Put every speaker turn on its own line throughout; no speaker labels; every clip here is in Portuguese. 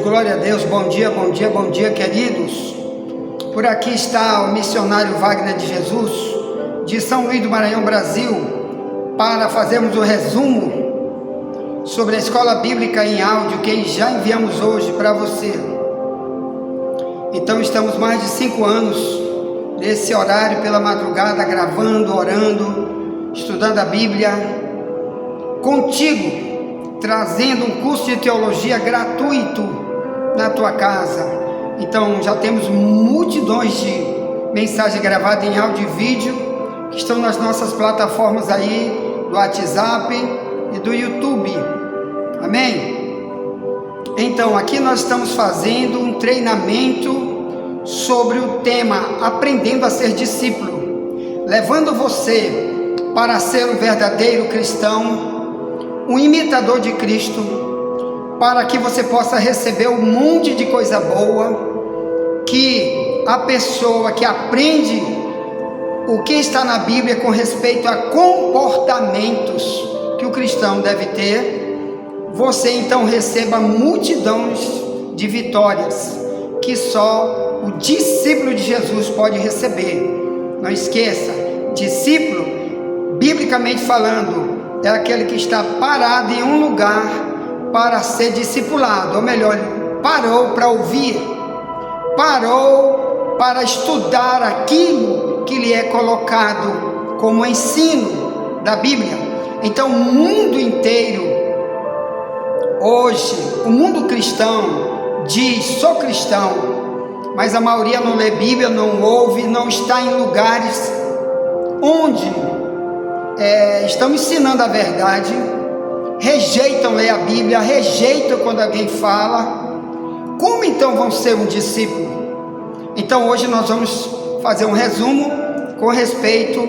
glória a Deus, bom dia, queridos. Por aqui está o missionário Wagner de Jesus, de São Luís do Maranhão, Brasil, para fazermos um resumo sobre a escola bíblica em áudio que já enviamos hoje para você. Então estamos mais de 5 anos nesse horário pela madrugada, gravando, orando, estudando a Bíblia, contigo, trazendo um curso de teologia gratuito na tua casa. Então já temos multidões de mensagens gravadas em áudio e vídeo que estão nas nossas plataformas aí do WhatsApp e do YouTube. Amém? Então aqui nós estamos fazendo um treinamento sobre o tema Aprendendo a Ser Discípulo, levando você para ser um verdadeiro cristão, um imitador de Cristo, para que você possa receber um monte de coisa boa, que a pessoa que aprende o que está na Bíblia com respeito a comportamentos que o cristão deve ter, você então receba multidões de vitórias que só o discípulo de Jesus pode receber. Não esqueça, discípulo, biblicamente falando, é aquele que está parado em um lugar para ser discipulado, ou melhor, parou para ouvir, parou para estudar aquilo que lhe é colocado como ensino da Bíblia. Então o mundo inteiro, hoje, o mundo cristão diz, sou cristão, mas a maioria não lê Bíblia, não ouve, não está em lugares onde estão ensinando a verdade, rejeitam ler a Bíblia, rejeitam quando alguém fala. Como então vão ser um discípulo? Então hoje nós vamos fazer um resumo com respeito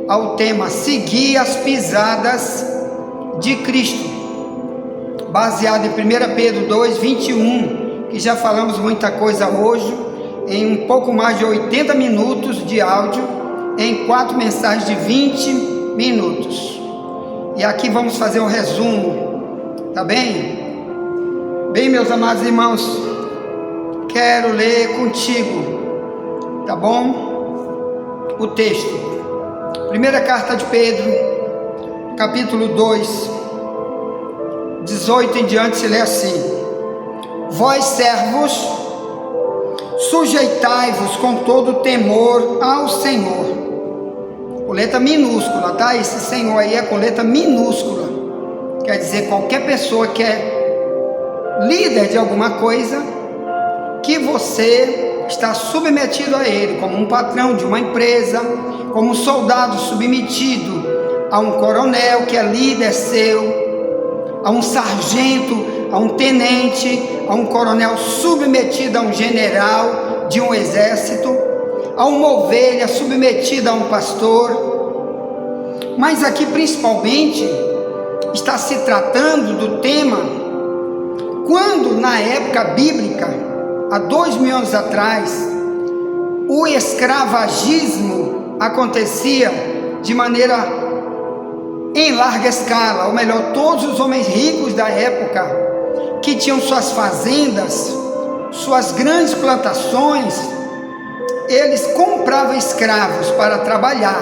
ao tema seguir as pisadas de Cristo, baseado em 1 Pedro 2, 21, que já falamos muita coisa hoje, em um pouco mais de 80 minutos de áudio, em 4 mensagens de 20 minutos. E aqui vamos fazer um resumo, tá bem? Bem, meus amados irmãos, quero ler contigo, tá bom? O texto, primeira carta de Pedro, capítulo 2, 18 em diante, se lê assim: vós servos, sujeitai-vos com todo temor ao Senhor, com letra minúscula, tá? Esse Senhor aí é com letra minúscula, quer dizer, qualquer pessoa que é líder de alguma coisa, que você está submetido a ele, como um patrão de uma empresa, como um soldado submetido a um coronel que é líder seu, a um sargento, a um tenente, a um coronel submetido a um general de um exército, a uma ovelha submetida a um pastor. Mas aqui principalmente está se tratando do tema quando na época bíblica, há 2000 anos atrás, o escravagismo acontecia de maneira em larga escala, ou melhor, todos os homens ricos da época que tinham suas fazendas, suas grandes plantações, eles compravam escravos para trabalhar.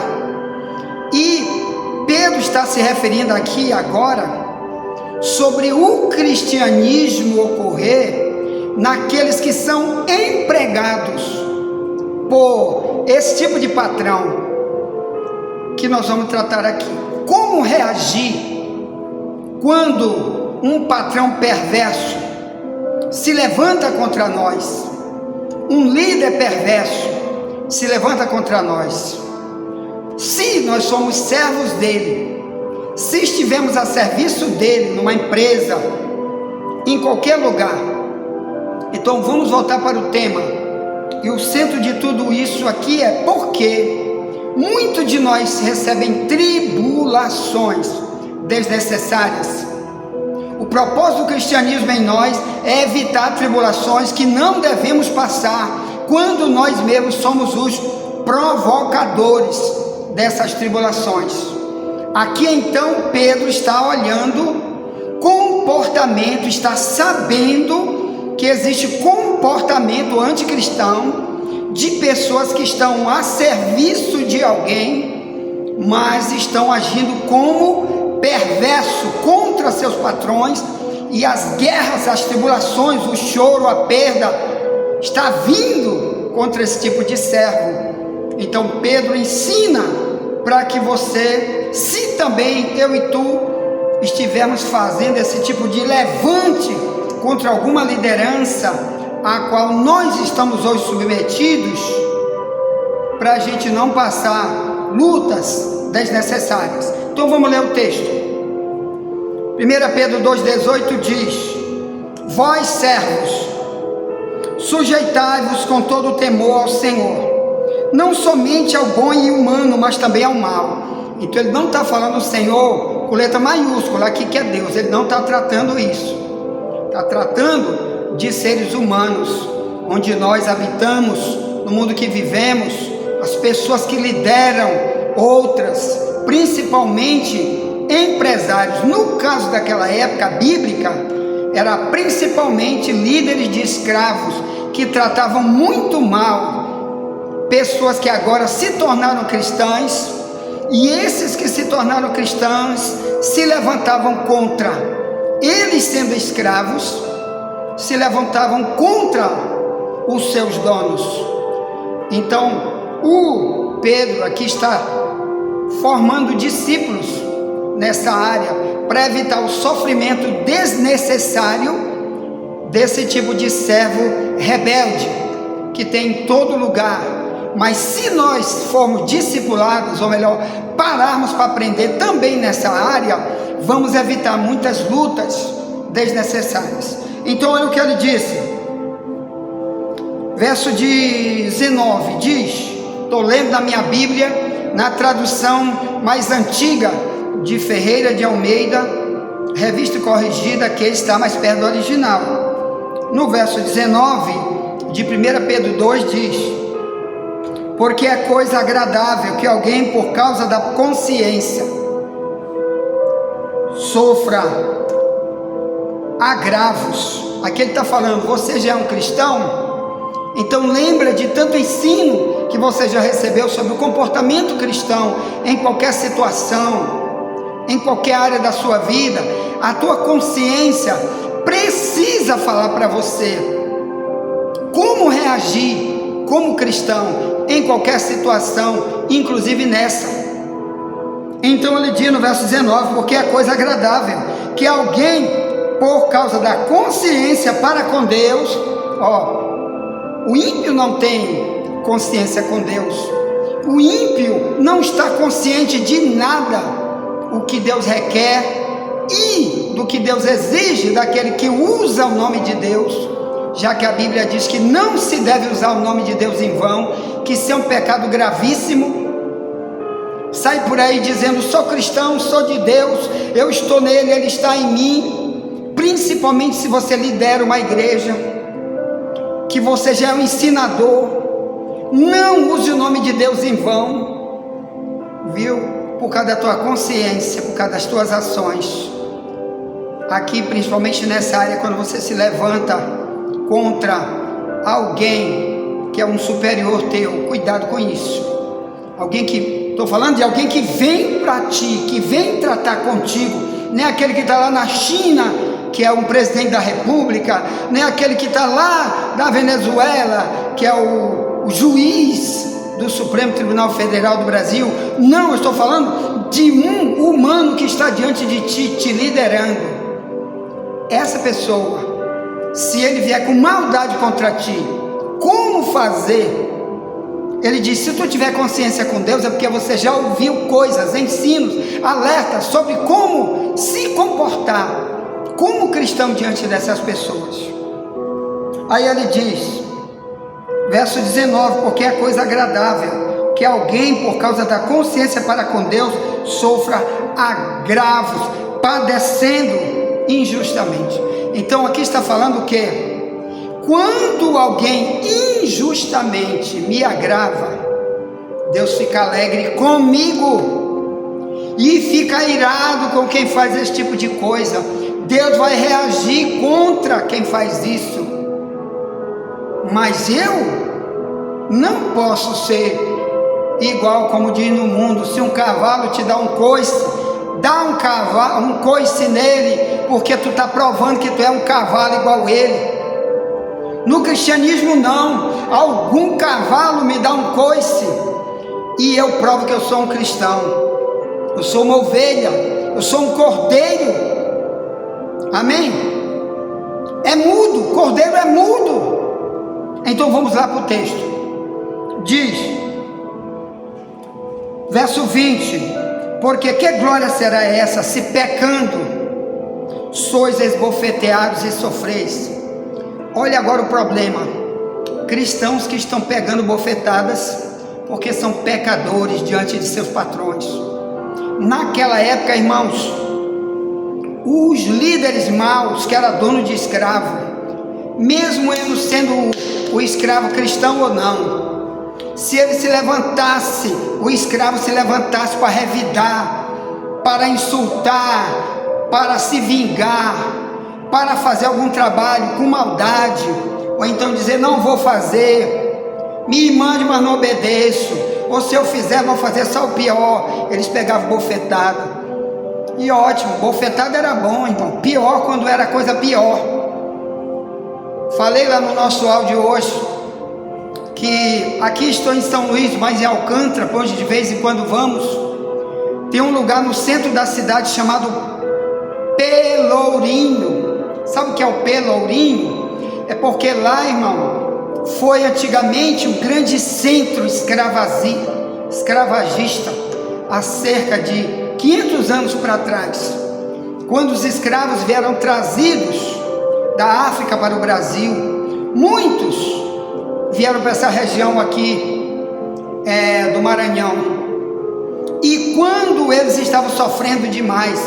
E Pedro está se referindo aqui agora sobre o cristianismo ocorrer naqueles que são empregados por esse tipo de patrão que nós vamos tratar aqui. Como reagir quando um patrão perverso se levanta contra nós, um líder perverso se levanta contra nós? Se nós somos servos dele, se estivermos a serviço dele, numa empresa, em qualquer lugar, então vamos voltar para o tema. E o centro de tudo isso aqui é porque muitos de nós recebem tribulações desnecessárias. O propósito do cristianismo em nós é evitar tribulações que não devemos passar, quando nós mesmos somos os provocadores dessas tribulações. Aqui então Pedro está olhando comportamento, está sabendo que existe comportamento anticristão de pessoas que estão a serviço de alguém, mas estão agindo como perverso contra seus patrões, e as guerras, as tribulações, o choro, a perda está vindo contra esse tipo de servo. Então Pedro ensina para que você, se também eu e tu estivermos fazendo esse tipo de levante contra alguma liderança a qual nós estamos hoje submetidos, para a gente não passar lutas desnecessárias. Então vamos ler o texto. 1 Pedro 2,18 diz: vós servos, sujeitai-vos com todo o temor ao Senhor, não somente ao bom e humano, mas também ao mal. Então ele não está falando Senhor com letra maiúscula aqui, que é Deus. Ele não está tratando isso, está tratando de seres humanos, onde nós habitamos, no mundo que vivemos, as pessoas que lideram outras, principalmente empresários. No caso daquela época bíblica, era principalmente líderes de escravos que tratavam muito mal pessoas que agora se tornaram cristãs, e esses que se tornaram cristãos se levantavam contra eles, sendo escravos, se levantavam contra os seus donos. Então o Pedro aqui está formando discípulos nessa área, para evitar o sofrimento desnecessário desse tipo de servo rebelde que tem em todo lugar. Mas se nós formos discipulados, ou melhor, pararmos para aprender também nessa área, vamos evitar muitas lutas desnecessárias. Então olha o que ele disse, verso 19 diz, estou lendo na minha Bíblia, na tradução mais antiga de Ferreira de Almeida, revista corrigida, que está mais perto do original. No verso 19 de 1 Pedro 2 diz: porque é coisa agradável que alguém, por causa da consciência, sofra agravos. Aqui ele está falando, você já é um cristão? Então lembra de tanto ensino que você já recebeu sobre o comportamento cristão em qualquer situação, em qualquer área da sua vida. A tua consciência precisa falar para você como reagir como cristão em qualquer situação, inclusive nessa. Então ele diz no verso 19, porque é coisa agradável que alguém, por causa da consciência para com Deus, o ímpio não tem consciência com Deus, o ímpio não está consciente de nada o que Deus requer e do que Deus exige daquele que usa o nome de Deus, já que a Bíblia diz que não se deve usar o nome de Deus em vão, que isso é um pecado gravíssimo. Sai por aí dizendo, sou cristão, sou de Deus, eu estou nele, ele está em mim. Principalmente se você lidera uma igreja, que você já é um ensinador, não use o nome de Deus em vão, viu? Por causa da tua consciência, por causa das tuas ações. Aqui, principalmente nessa área, quando você se levanta contra alguém que é um superior teu, cuidado com isso. Alguém que, estou falando de alguém que vem para ti, que vem tratar contigo, não é aquele que está lá na China, que é um presidente da república, não é aquele que está lá da Venezuela, que é o juiz do Supremo Tribunal Federal do Brasil. Não, eu estou falando de um humano que está diante de ti, te liderando. Essa pessoa, se ele vier com maldade contra ti, como fazer? Ele diz, se tu tiver consciência com Deus, é porque você já ouviu coisas, ensinos, alertas sobre como se comportar como cristão diante dessas pessoas. Aí ele diz, verso 19, porque é coisa agradável que alguém, por causa da consciência para com Deus, sofra agravos, padecendo injustamente. Então aqui está falando que quando alguém injustamente me agrava, Deus fica alegre comigo e fica irado com quem faz esse tipo de coisa. Deus vai reagir contra quem faz isso. mas eu não posso ser igual, como diz no mundo. Se um cavalo te dá um coice, dá um coice nele, porque tu está provando que tu é um cavalo igual ele. No cristianismo não, algum cavalo me dá um coice e eu provo que eu sou um cristão. Eu sou uma ovelha, eu sou um cordeiro. Amém? É mudo, cordeiro é mudo. Então vamos lá para o texto. Diz, verso 20: porque que glória será essa, se pecando sois esbofeteados e sofreis? Olha agora o problema: cristãos que estão pegando bofetadas porque são pecadores diante de seus patrões. Naquela época, irmãos, os líderes maus, que era dono de escravo, mesmo ele sendo o escravo cristão ou não, se ele se levantasse, o escravo se levantasse para revidar, para insultar, para se vingar, para fazer algum trabalho com maldade, ou então dizer não vou fazer, me mande mas não obedeço, ou se eu fizer vou fazer só o pior, eles pegavam bofetada. E ótimo, bofetada era bom, então pior quando era coisa pior. Falei lá no nosso áudio hoje que aqui estou em São Luís, mas em Alcântara, onde de vez em quando vamos, tem um lugar no centro da cidade chamado Pelourinho. Sabe o que é o Pelourinho? É porque lá, irmão, foi antigamente um grande centro escravagista, há cerca de 500 anos para trás, quando os escravos vieram trazidos da África para o Brasil. Muitos vieram para essa região aqui do Maranhão, e quando eles estavam sofrendo demais,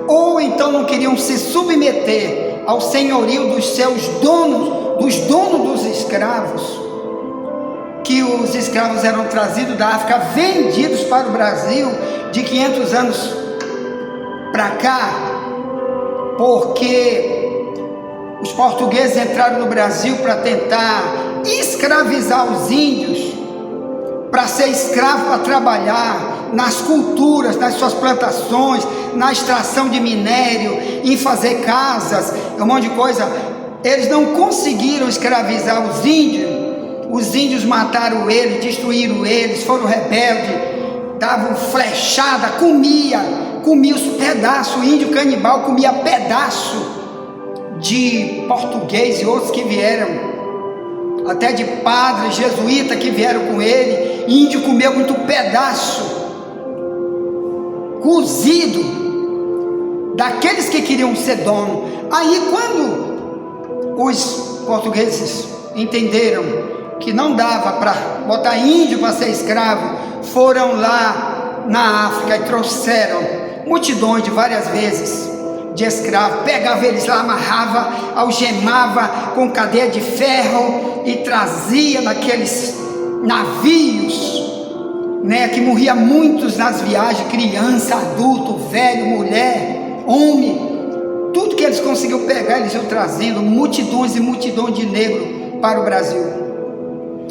ou então não queriam se submeter ao senhorio dos seus donos, dos donos dos escravos, que os escravos eram trazidos da África, vendidos para o Brasil de 500 anos para cá, porque os portugueses entraram no Brasil para tentar escravizar os índios, para ser escravo, para trabalhar nas culturas, nas suas plantações, na extração de minério, em fazer casas, um monte de coisa. Eles não conseguiram escravizar os índios mataram eles, destruíram eles, foram rebeldes, davam flechada, comia os pedaços, o índio canibal comia pedaço de português e outros que vieram, até de padres jesuítas que vieram com ele. Índio comeu muito pedaço cozido daqueles que queriam ser dono. Aí quando os portugueses entenderam que não dava para botar índio para ser escravo, foram lá na África e trouxeram multidões de várias vezes de escravos, pegava eles lá, amarrava, algemava com cadeia de ferro e trazia naqueles navios, que morria muitos nas viagens, criança, adulto, velho, mulher, homem, tudo que eles conseguiam pegar, eles iam trazendo multidões e multidões de negros para o Brasil.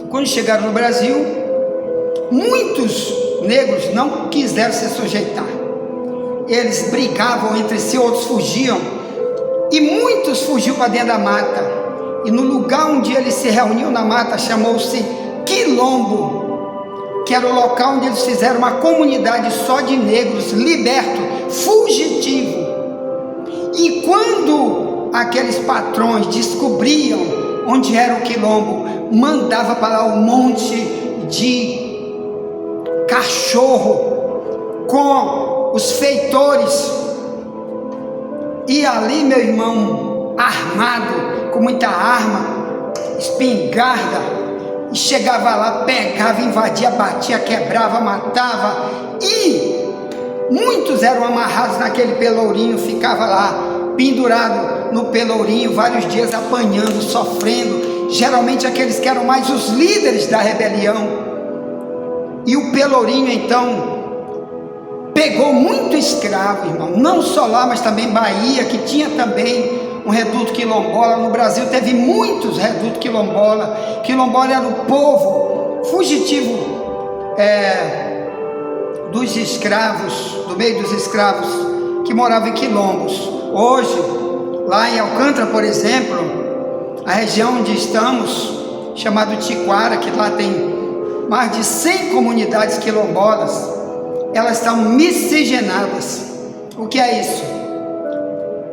Quando chegaram no Brasil, muitos negros não quiseram se sujeitar, eles brigavam entre si, outros fugiam, e muitos fugiam para dentro da mata, e no lugar onde eles se reuniam na mata, chamou-se Quilombo, que era o local onde eles fizeram uma comunidade só de negros, libertos, fugitivos. E quando aqueles patrões descobriam onde era o Quilombo, mandava para lá um monte de cachorro com os feitores, e ali, meu irmão, armado, com muita arma, espingarda, e chegava lá, pegava, invadia, batia, quebrava, matava, e muitos eram amarrados naquele pelourinho, ficava lá, pendurado no pelourinho, vários dias apanhando, sofrendo, geralmente aqueles que eram mais os líderes da rebelião. E o pelourinho então pegou muito escravo, irmão, não só lá, mas também Bahia, que tinha também um reduto quilombola. No Brasil teve muitos redutos quilombola. Quilombola era o povo fugitivo dos escravos, do meio dos escravos que moravam em quilombos. Hoje, lá em Alcântara, por exemplo, a região onde estamos, chamado Tiquara, que lá tem mais de 100 comunidades quilombolas, elas estão miscigenadas. O que é isso?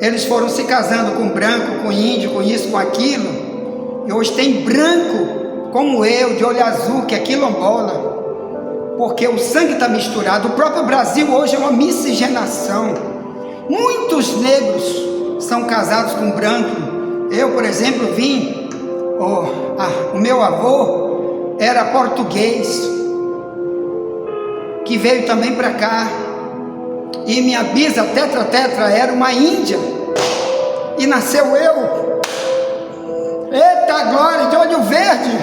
Eles foram se casando com branco, com índio, com isso, com aquilo, e hoje tem branco como eu, de olho azul, que é quilombola, porque o sangue está misturado. O próprio Brasil hoje é uma miscigenação. Muitos negros são casados com branco. Eu, por exemplo, o meu avô era português, que veio também para cá, e minha bisa tetra era uma índia, e nasceu eu. Eita glória, de olho verde.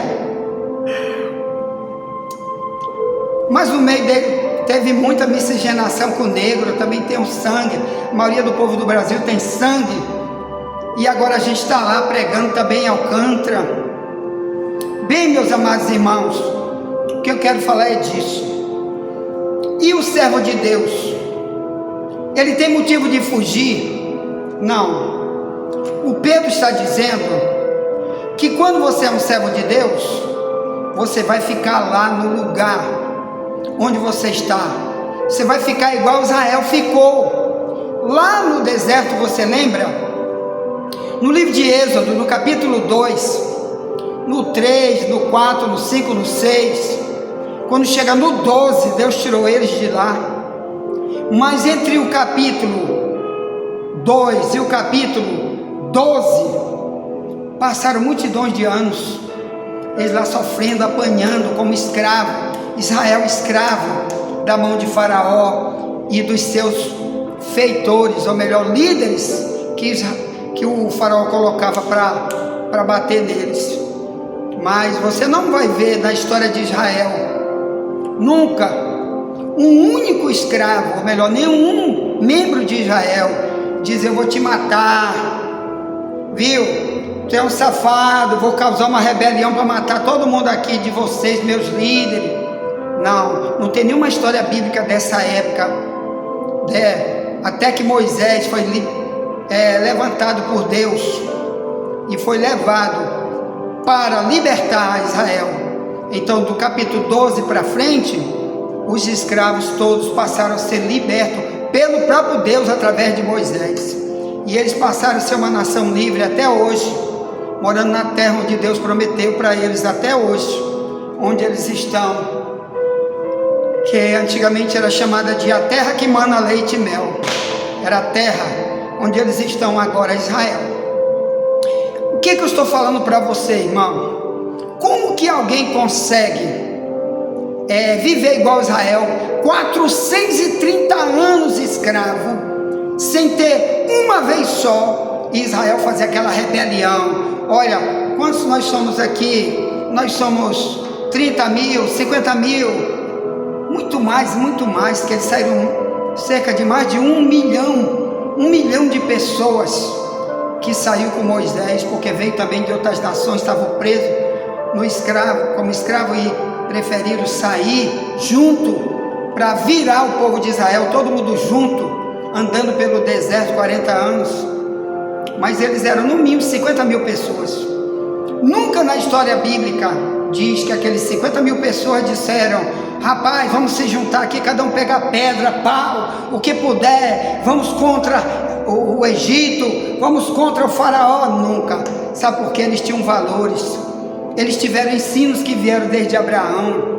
Mas no meio dele teve muita miscigenação com o negro. Eu também tenho sangue, a maioria do povo do Brasil tem sangue, e agora a gente está lá pregando também em Alcântara. Bem, meus amados irmãos, o que eu quero falar é disso. E o servo de Deus, ele tem motivo de fugir? Não. O Pedro está dizendo que quando você é um servo de Deus, você vai ficar lá no lugar onde você está. Você vai ficar igual Israel ficou lá no deserto. Você lembra? No livro de Êxodo, no capítulo 2, no 3, no 4, no 5, no 6, quando chega no 12, Deus tirou eles de lá. Mas entre o capítulo 2 e o capítulo 12, passaram multidões de anos, eles lá sofrendo, apanhando como escravo, Israel escravo da mão de Faraó e dos seus feitores, ou melhor, líderes, que o Faraó colocava para bater neles. Mas você não vai ver na história de Israel nunca um único escravo, ou melhor, nenhum membro de Israel dizer: eu vou te matar, viu? Tu é um safado, vou causar uma rebelião para matar todo mundo aqui de vocês, meus líderes. Não tem nenhuma história bíblica dessa época, até que Moisés foi levantado por Deus e foi levado para libertar Israel. Então, do capítulo 12 para frente, os escravos todos passaram a ser libertos pelo próprio Deus através de Moisés, e eles passaram a ser uma nação livre até hoje, morando na terra onde Deus prometeu para eles até hoje, onde eles estão, que antigamente era chamada de a terra que mana leite e mel. Era a terra onde eles estão agora, Israel. O que eu estou falando para você, irmão? Como que alguém consegue viver igual Israel, 430 anos escravo, sem ter uma vez só, e Israel fazer aquela rebelião? Olha, quantos nós somos aqui? Nós somos 30 mil, 50 mil, muito mais, que eles saíram cerca de mais de 1 milhão de pessoas que saiu com Moisés, porque veio também de outras nações, estavam presos como escravo, e preferiram sair junto para virar o povo de Israel, todo mundo junto, andando pelo deserto 40 anos. Mas eles eram no mínimo 50 mil pessoas. Nunca na história bíblica diz que aqueles 50 mil pessoas disseram: rapaz, vamos se juntar aqui, cada um pegar pedra, pau, o que puder, vamos contra o Egito, vamos contra o Faraó. Nunca. Sabe por quê? Eles tinham valores, eles tiveram ensinos que vieram desde Abraão,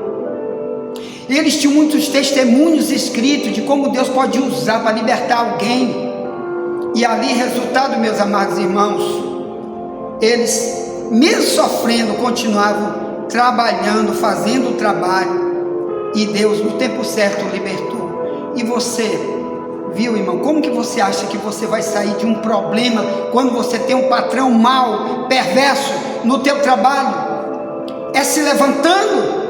eles tinham muitos testemunhos escritos de como Deus pode usar para libertar alguém. E ali, resultado, meus amados irmãos, eles, mesmo sofrendo, continuavam trabalhando, fazendo o trabalho, e Deus no tempo certo libertou. E você, viu, irmão, como que você acha que você vai sair de um problema quando você tem um patrão mau, perverso no teu trabalho? É se levantando?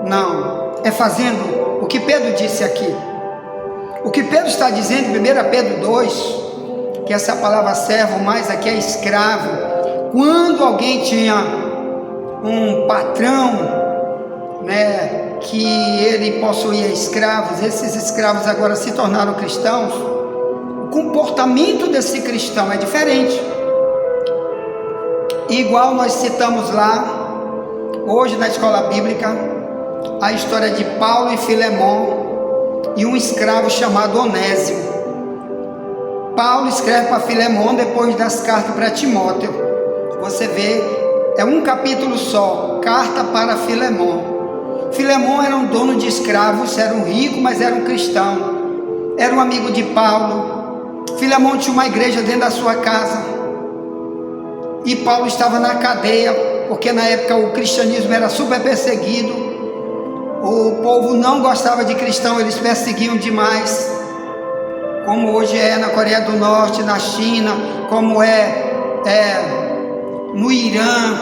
Não, é fazendo o que Pedro disse aqui. O que Pedro está dizendo em 1 Pedro 2, que essa palavra servo mais aqui é escravo. Quando alguém tinha um patrão, né, que ele possuía escravos, esses escravos agora se tornaram cristãos, o comportamento desse cristão é diferente. Igual nós citamos lá, hoje na escola bíblica, a história de Paulo e Filemon e um escravo chamado Onésimo. Paulo escreve para Filemon depois das cartas para Timóteo. Você vê, é um capítulo só, carta para Filemon. Filemon era um dono de escravos, era um rico, mas era um cristão, era um amigo de Paulo. Filemon tinha uma igreja dentro da sua casa, e Paulo estava na cadeia, porque na época o cristianismo era super perseguido, o povo não gostava de cristão, eles perseguiam demais, como hoje é na Coreia do Norte, na China, como é no Irã.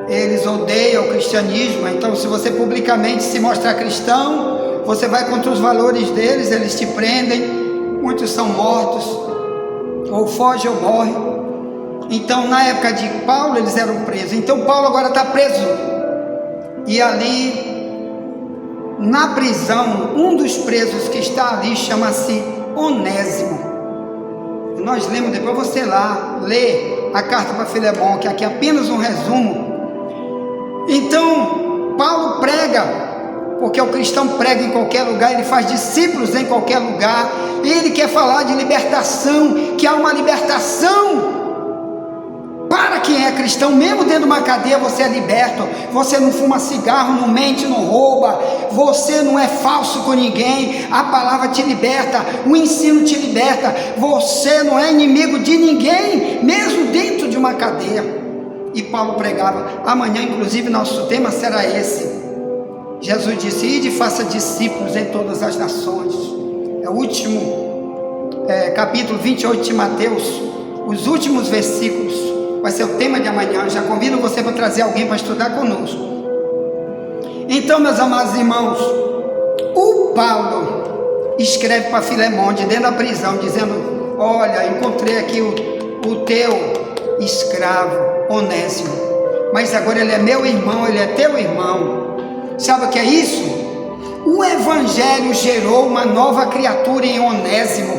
Eles odeiam o cristianismo. Então, se você publicamente se mostrar cristão, você vai contra os valores deles, eles te prendem, muitos são mortos, ou fogem ou morrem. Então, na época de Paulo, eles eram presos. Então, Paulo agora está preso, e ali na prisão, um dos presos que está ali chama-se Onésimo. Nós lemos, depois você lá lê a carta para Filemon, que aqui é apenas um resumo. Então Paulo prega, porque o cristão prega em qualquer lugar, ele faz discípulos em qualquer lugar, ele quer falar de libertação, que há uma libertação para quem é cristão. Mesmo dentro de uma cadeia você é liberto, você não fuma cigarro, não mente, não rouba, você não é falso com ninguém, a palavra te liberta, o ensino te liberta, você não é inimigo de ninguém, mesmo dentro de uma cadeia. E Paulo pregava. Amanhã inclusive nosso tema será esse. Jesus disse: ide e faça discípulos em todas as nações. É o último capítulo 28 de Mateus, os últimos versículos, vai ser o tema de amanhã. Já convido você para trazer alguém para estudar conosco. Então, meus amados irmãos, o Paulo escreve para Filemon de dentro da prisão, dizendo: olha, encontrei aqui o teu escravo Onésimo, mas agora ele é meu irmão, ele é teu irmão. Sabe o que é isso? O evangelho gerou uma nova criatura em Onésimo,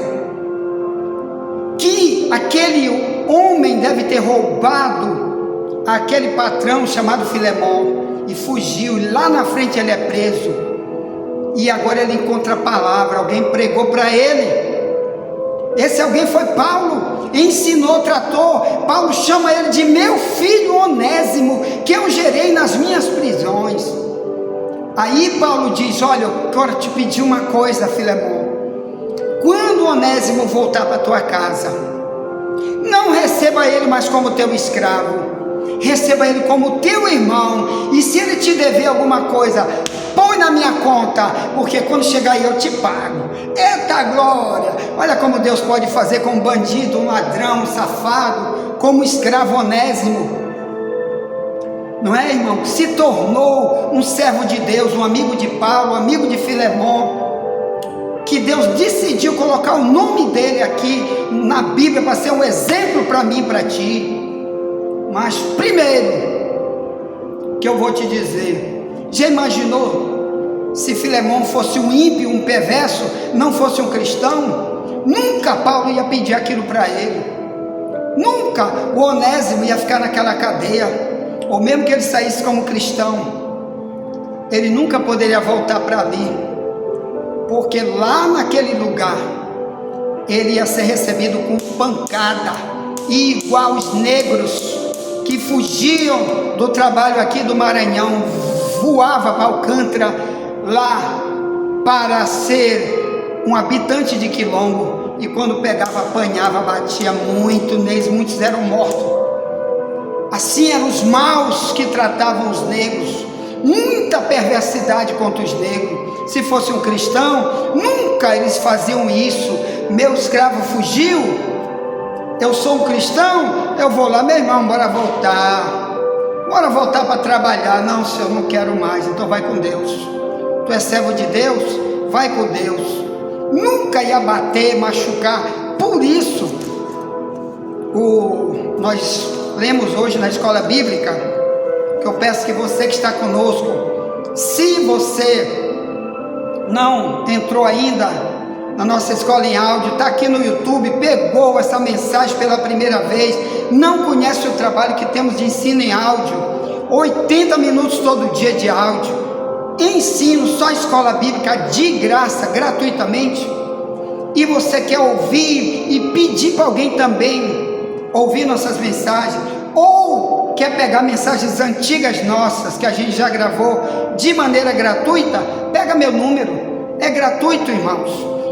que aquele homem deve ter roubado aquele patrão chamado Filemon e fugiu, e lá na frente ele é preso, e agora ele encontra a palavra, alguém pregou para ele. Esse alguém foi Paulo, ensinou, tratou. Paulo chama ele de meu filho Onésimo, que eu gerei nas minhas prisões. Aí Paulo diz: olha, eu quero te pedir uma coisa, Filemon. Quando Onésimo voltar para tua casa, não receba ele mais como teu escravo, receba ele como teu irmão, e se ele te dever alguma coisa, põe na minha conta, porque quando chegar aí eu te pago. Eita glória! Olha como Deus pode fazer com um bandido, um ladrão, um safado, como o escravo Onésimo, não é, irmão? Se tornou um servo de Deus, um amigo de Paulo, um amigo de Filemon, que Deus decidiu colocar o nome dele aqui na Bíblia para ser um exemplo para mim e para ti. Mas primeiro que eu vou te dizer, já imaginou se Filemon fosse um ímpio, um perverso, não fosse um cristão? Nunca Paulo ia pedir aquilo para ele, nunca o Onésimo ia ficar naquela cadeia, ou mesmo que ele saísse como cristão, ele nunca poderia voltar para ali, porque lá naquele lugar ele ia ser recebido com pancada, e igual os negros que fugiam do trabalho aqui do Maranhão, voava para Alcântara lá para ser um habitante de Quilombo, e quando pegava, apanhava, batia muito neles, muitos eram mortos. Assim eram os maus que tratavam os negros, muita perversidade contra os negros. Se fosse um cristão, nunca eles faziam isso. Meu escravo fugiu, eu sou um cristão, eu vou lá, meu irmão, bora voltar para trabalhar. Não, senhor, não quero mais. Então vai com Deus. Tu és servo de Deus, vai com Deus. Nunca ia bater, machucar. Por isso Nós lemos hoje na escola bíblica, que eu peço que você que está conosco, se você não entrou ainda na nossa escola em áudio, está aqui no YouTube, pegou essa mensagem pela primeira vez, não conhece o trabalho que temos de ensino em áudio, 80 minutos todo dia de áudio, ensino só escola bíblica de graça, gratuitamente, e você quer ouvir e pedir para alguém também ouvir nossas mensagens, ou quer pegar mensagens antigas nossas, que a gente já gravou de maneira gratuita, pega meu número, é gratuito, irmãos.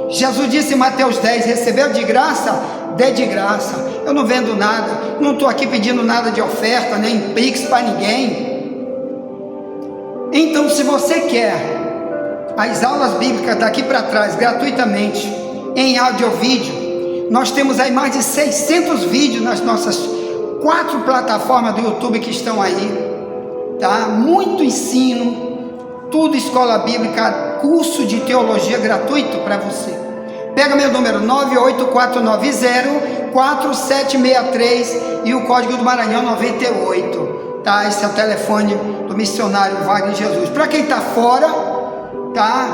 Jesus disse em Mateus 10, recebeu de graça, dê de graça. Eu não vendo nada, não estou aqui pedindo nada de oferta, nem pix para ninguém. Então, se você quer as aulas bíblicas daqui para trás, gratuitamente, em áudio ou vídeo, nós temos aí mais de 600 vídeos nas nossas 4 plataformas do YouTube que estão aí, tá? Muito ensino, tudo escola bíblica, curso de teologia gratuito para você. Pega meu número 98490-4763 e o código do Maranhão 98, tá? Esse é o telefone do missionário Wagner Jesus. Para quem está fora, tá?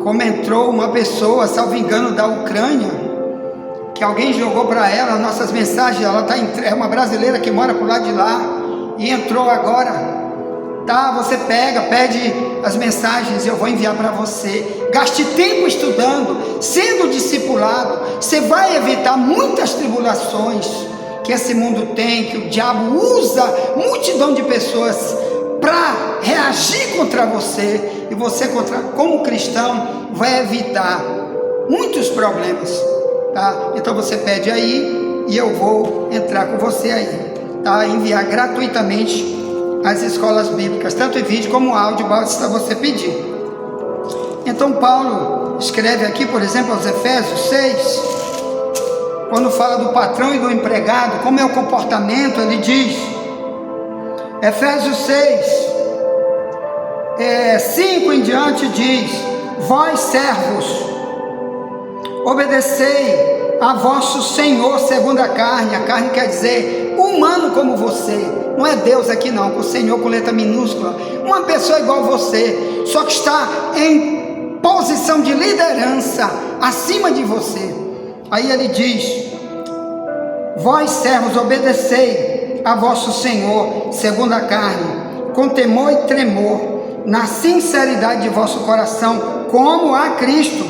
Como entrou uma pessoa, salvo engano, da Ucrânia, que alguém jogou para ela nossas mensagens, ela é uma brasileira que mora por lá de lá, e entrou agora, tá? Você pede as mensagens, eu vou enviar para você. Gaste tempo estudando, sendo discipulado, você vai evitar muitas tribulações que esse mundo tem, que o diabo usa multidão de pessoas para reagir contra você, e você, como cristão, vai evitar muitos problemas, tá? Então você pede aí e eu vou entrar com você aí, tá? Enviar gratuitamente as escolas bíblicas, tanto em vídeo como áudio, basta você pedir. Então Paulo escreve aqui, por exemplo, aos Efésios 6, quando fala do patrão e do empregado, como é o comportamento, ele diz, Efésios 6, 5 em diante diz, vós servos, obedecei a vosso Senhor segundo a carne quer dizer humano como você, não é Deus aqui não, o Senhor com letra minúscula, uma pessoa igual a você, só que está em posição de liderança acima de você. Aí ele diz, vós servos, obedecei a vosso Senhor segundo a carne, com temor e tremor, na sinceridade de vosso coração, como a Cristo,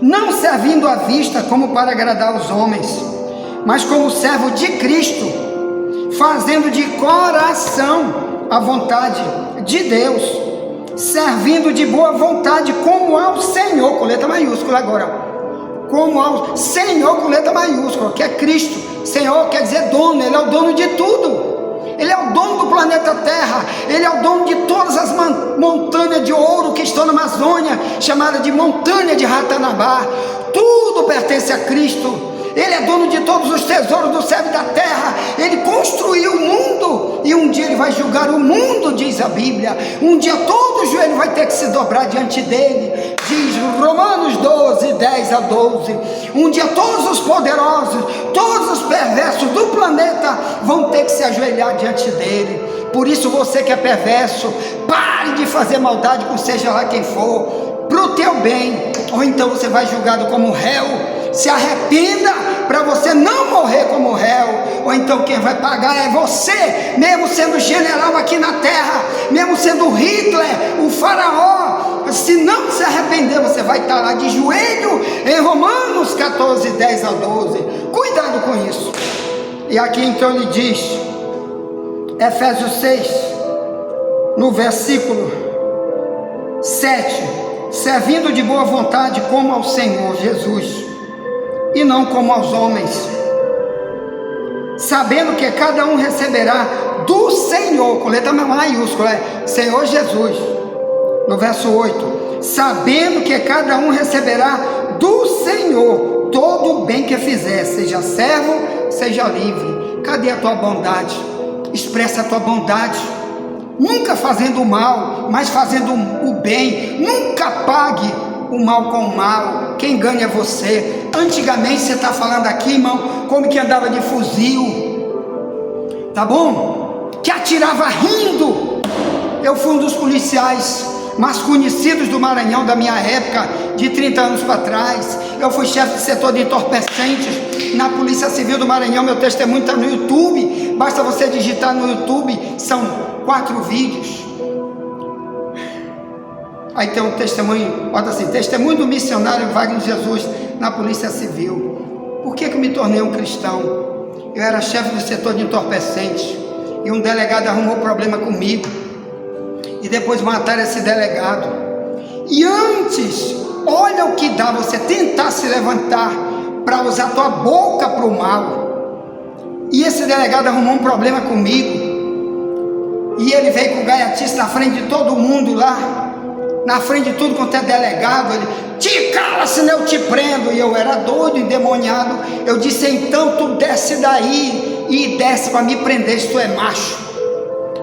não servindo à vista como para agradar os homens, mas como servo de Cristo, fazendo de coração a vontade de Deus, servindo de boa vontade como ao Senhor, com letra maiúscula agora, como ao Senhor com letra maiúscula, que é Cristo. Senhor quer dizer dono, Ele é o dono de tudo, Ele é o dono do planeta Terra, Ele é o dono de todas as montanhas de ouro que estão na Amazônia, chamada de montanha de Ratanabá, tudo pertence a Cristo. Ele é dono de todos os tesouros do céu e da terra, Ele construiu o mundo, e um dia Ele vai julgar o mundo, diz a Bíblia, um dia todo o joelho vai ter que se dobrar diante dEle, diz Romanos 12, 10 a 12, um dia todos os poderosos, todos os perversos do planeta vão ter que se ajoelhar diante dEle. Por isso você que é perverso, pare de fazer maldade com seja lá quem for, para o teu bem, ou então você vai julgado como réu. Se arrependa para você não morrer como réu, ou então quem vai pagar é você, mesmo sendo general aqui na terra, mesmo sendo Hitler, o faraó. Se não se arrepender, você vai estar lá de joelho em Romanos 14, 10 a 12. Cuidado com isso. E aqui então ele diz, Efésios 6, no versículo 7, servindo de boa vontade como ao Senhor Jesus, e não como aos homens, sabendo que cada um receberá do Senhor, com letra maiúscula, Senhor Jesus. No verso 8, sabendo que cada um receberá do Senhor todo o bem que fizer, seja servo, seja livre. Cadê a tua bondade? Expressa a tua bondade, nunca fazendo o mal, mas fazendo o bem. Nunca pague o mal com o mal, quem ganha é você. Antigamente, você está falando aqui, irmão, como que andava de fuzil, tá bom? Que atirava rindo. Eu fui um dos policiais mais conhecidos do Maranhão da minha época, de 30 anos para trás. Eu fui chefe de setor de entorpecentes na Polícia Civil do Maranhão. Meu testemunho está no YouTube, basta você digitar no YouTube, são 4 vídeos. Aí tem um testemunho, bota assim, testemunho do missionário Wagner Jesus na Polícia Civil. Por que eu me tornei um cristão? Eu era chefe do setor de entorpecentes e um delegado arrumou problema comigo, e depois mataram esse delegado. E antes, olha o que dá você tentar se levantar para usar tua boca para o mal. E esse delegado arrumou um problema comigo, e ele veio com o gaiatice na frente de todo mundo lá, na frente de tudo quanto é delegado. Ele: te cala, senão eu te prendo. E eu era doido, endemoniado. Eu disse: então tu desce daí e desce para me prender, se tu é macho.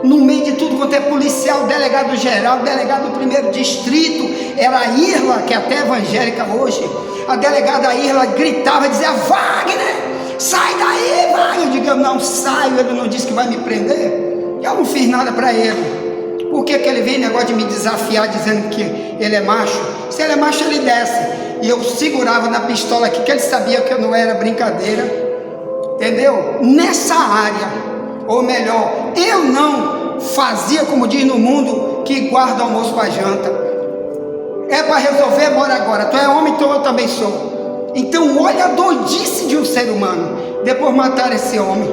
No meio de tudo quanto é policial, delegado geral, delegado do 1º distrito, era a Irla, que é até evangélica hoje. A delegada Irla gritava, dizia: Wagner, sai daí, Wagner. Eu digo: eu não saio. Ele não disse que vai me prender. Eu não fiz nada para ele. Por que ele vem negócio de me desafiar, dizendo que ele é macho? Se ele é macho, ele desce. E eu segurava na pistola aqui, que ele sabia que eu não era brincadeira, entendeu? Nessa área, ou melhor, eu não fazia, como diz no mundo, que guarda almoço para janta. É para resolver, bora agora. Tu é homem, então eu também sou. Então olha a doidice de um ser humano. Depois mataram esse homem.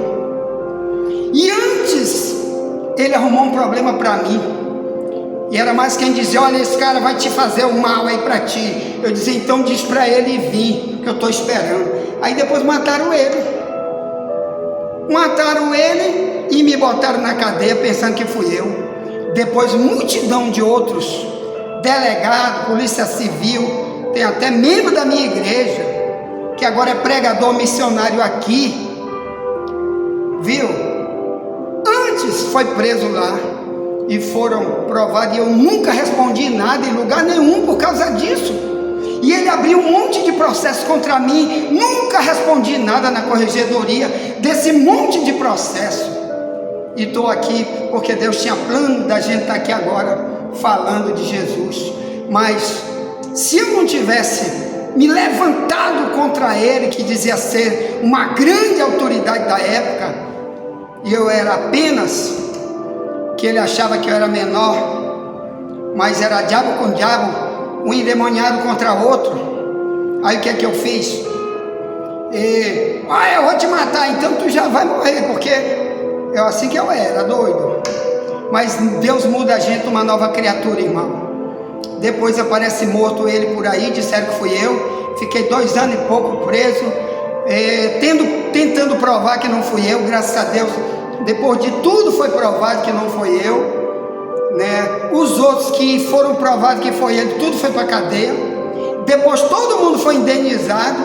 E antes, ele arrumou um problema para mim, e era mais quem dizia: olha, esse cara vai te fazer o mal aí para ti. Eu dizia: então diz para ele vir, que eu estou esperando. Aí depois mataram ele e me botaram na cadeia, pensando que fui eu. Depois multidão de outros, delegado, polícia civil, tem até membro da minha igreja, que agora é pregador missionário aqui, viu? Antes foi preso lá e foram provados, e eu nunca respondi nada em lugar nenhum por causa disso. E ele abriu um monte de processo contra mim, nunca respondi nada na corregedoria desse monte de processo. E estou aqui porque Deus tinha plano da gente estar aqui agora falando de Jesus. Mas se eu não tivesse me levantado contra ele, que dizia ser uma grande autoridade da época, e eu era apenas, que ele achava que eu era menor, mas era diabo com diabo, um endemoniado contra outro. Aí o que é que eu fiz? Eu vou te matar, então tu já vai morrer, porque eu assim que eu era, doido. Mas Deus muda a gente, uma nova criatura, irmão. Depois aparece morto ele por aí, disseram que fui eu. Fiquei 2 anos e pouco preso, tentando provar que não fui eu. Graças a Deus, depois de tudo foi provado que não foi eu, né? Os outros que foram provados que foi ele, tudo foi para cadeia. Depois todo mundo foi indenizado,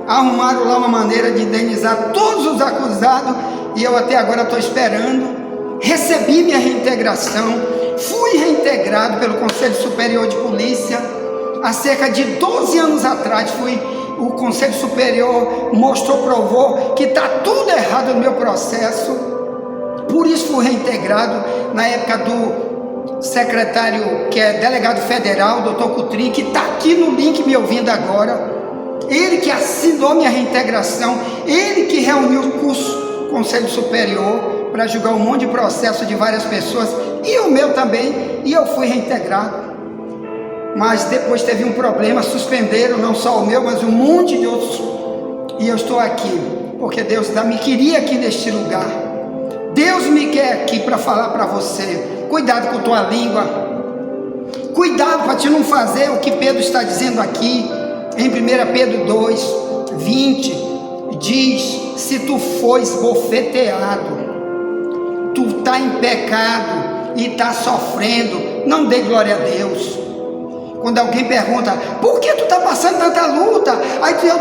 arrumaram lá uma maneira de indenizar todos os acusados, e eu até agora estou esperando. Recebi minha reintegração, fui reintegrado pelo Conselho Superior de Polícia há cerca de 12 anos atrás. O Conselho Superior provou que está tudo errado no meu processo. Por isso fui reintegrado na época do secretário, que é delegado federal, Dr. Coutrinho, que está aqui no link me ouvindo agora. Ele que assinou minha reintegração, ele que reuniu o curso Conselho Superior para julgar um monte de processo de várias pessoas, e o meu também, e eu fui reintegrado. Mas depois teve um problema, suspenderam não só o meu, mas um monte de outros, e eu estou aqui, porque Deus me queria aqui neste lugar. Deus me quer aqui para falar para você. Cuidado com tua língua, cuidado para te não fazer o que Pedro está dizendo aqui, em 1 Pedro 2, 20, diz: se tu fores bofeteado, tu está em pecado e está sofrendo, não dê glória a Deus. Quando alguém pergunta: por que tu está passando tanta luta? Aí tu: eu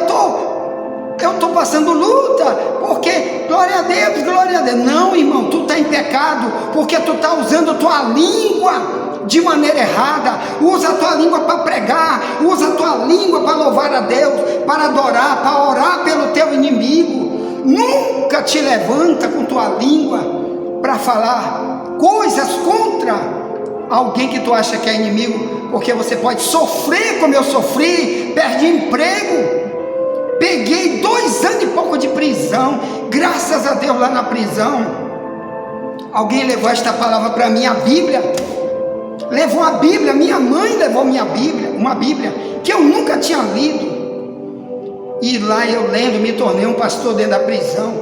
estou passando luta, porque glória a Deus, glória a Deus. Não, irmão, tu está em pecado, porque tu está usando tua língua de maneira errada, usa a tua língua para pregar, usa a tua língua para louvar a Deus, para adorar, para orar pelo teu inimigo. Nunca te levanta com tua língua para falar coisas contra alguém que tu acha que é inimigo, porque você pode sofrer como eu sofri, perdi emprego, peguei 2 anos e pouco de prisão, graças a Deus lá na prisão, alguém levou esta palavra para mim, a Bíblia, levou a Bíblia, minha mãe levou minha Bíblia, uma Bíblia que eu nunca tinha lido, e lá eu lendo, me tornei um pastor dentro da prisão,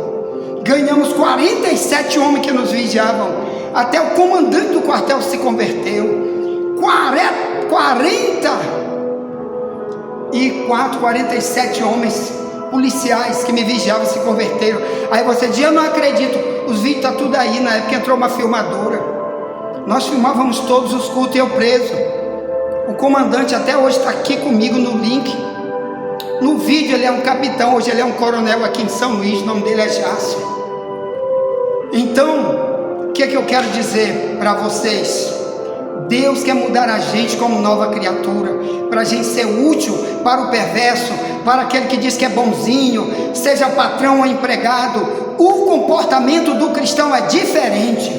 ganhamos 47 homens que nos vigiavam, até o comandante do quartel se converteu, 47 homens policiais que me vigiavam se converteram. Aí você diz, eu não acredito, os vídeos estão tudo aí. Na época entrou uma filmadora, nós filmávamos todos os cultos e eu preso. O comandante até hoje está aqui comigo no link, no vídeo ele é um capitão, hoje ele é um coronel aqui em São Luís, o nome dele é Jácio. Então, o que é que eu quero dizer para vocês? Deus quer mudar a gente como nova criatura, para a gente ser útil para o perverso, para aquele que diz que é bonzinho, seja patrão ou empregado. O comportamento do cristão é diferente,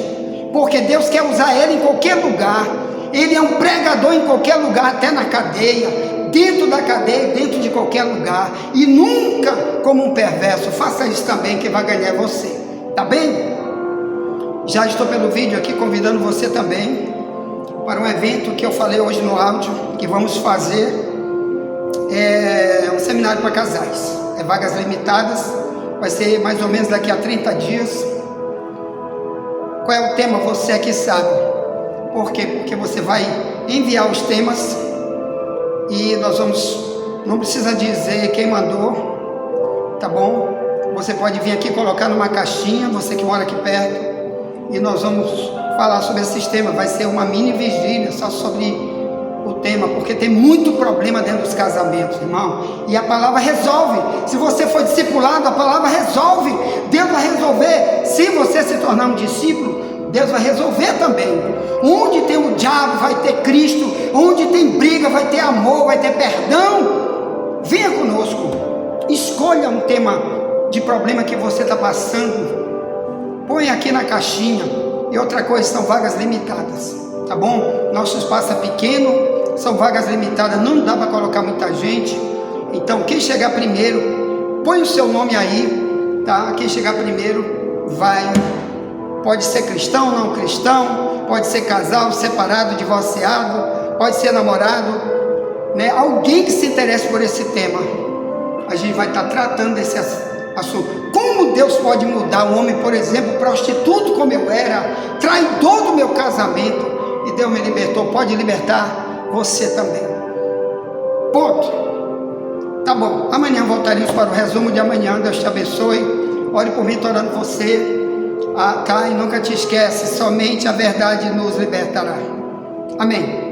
porque Deus quer usar ele em qualquer lugar. Ele é um pregador em qualquer lugar, até na cadeia, dentro da cadeia, dentro de qualquer lugar, e nunca como um perverso. Faça isso também, que vai ganhar você, tá bem? Já estou pelo vídeo aqui convidando você também para um evento que eu falei hoje no áudio, que vamos fazer, um seminário para casais, vagas limitadas, vai ser mais ou menos daqui a 30 dias, qual é o tema, você é que sabe, por quê? Porque você vai enviar os temas, e nós vamos, não precisa dizer quem mandou, tá bom? Você pode vir aqui colocar numa caixinha, você que mora aqui perto, e nós vamos falar sobre esses temas. Vai ser uma mini vigília só sobre o tema, porque tem muito problema dentro dos casamentos, irmão, e a palavra resolve. Se você for discipulado, a palavra resolve. Deus vai resolver. Se você se tornar um discípulo, Deus vai resolver também. Onde tem o diabo, vai ter Cristo. Onde tem briga, vai ter amor, vai ter perdão. Venha conosco, escolha um tema de problema que você está passando, põe aqui na caixinha. E outra coisa, são vagas limitadas, tá bom? Nosso espaço é pequeno, são vagas limitadas, não dá para colocar muita gente. Então quem chegar primeiro, põe o seu nome aí, tá? Quem chegar primeiro vai, pode ser cristão, não cristão, pode ser casal, separado, divorciado, pode ser namorado, né? Alguém que se interesse por esse tema, a gente vai estar tratando desse assunto. Como Deus pode mudar um homem, por exemplo, prostituto como eu era, traidor do meu casamento, e Deus me libertou, pode libertar você também. Ponto. Tá bom, amanhã voltaremos para o resumo de amanhã. Deus te abençoe, ore por mim, estou orando por você, tá? E nunca te esquece, somente a verdade nos libertará. Amém.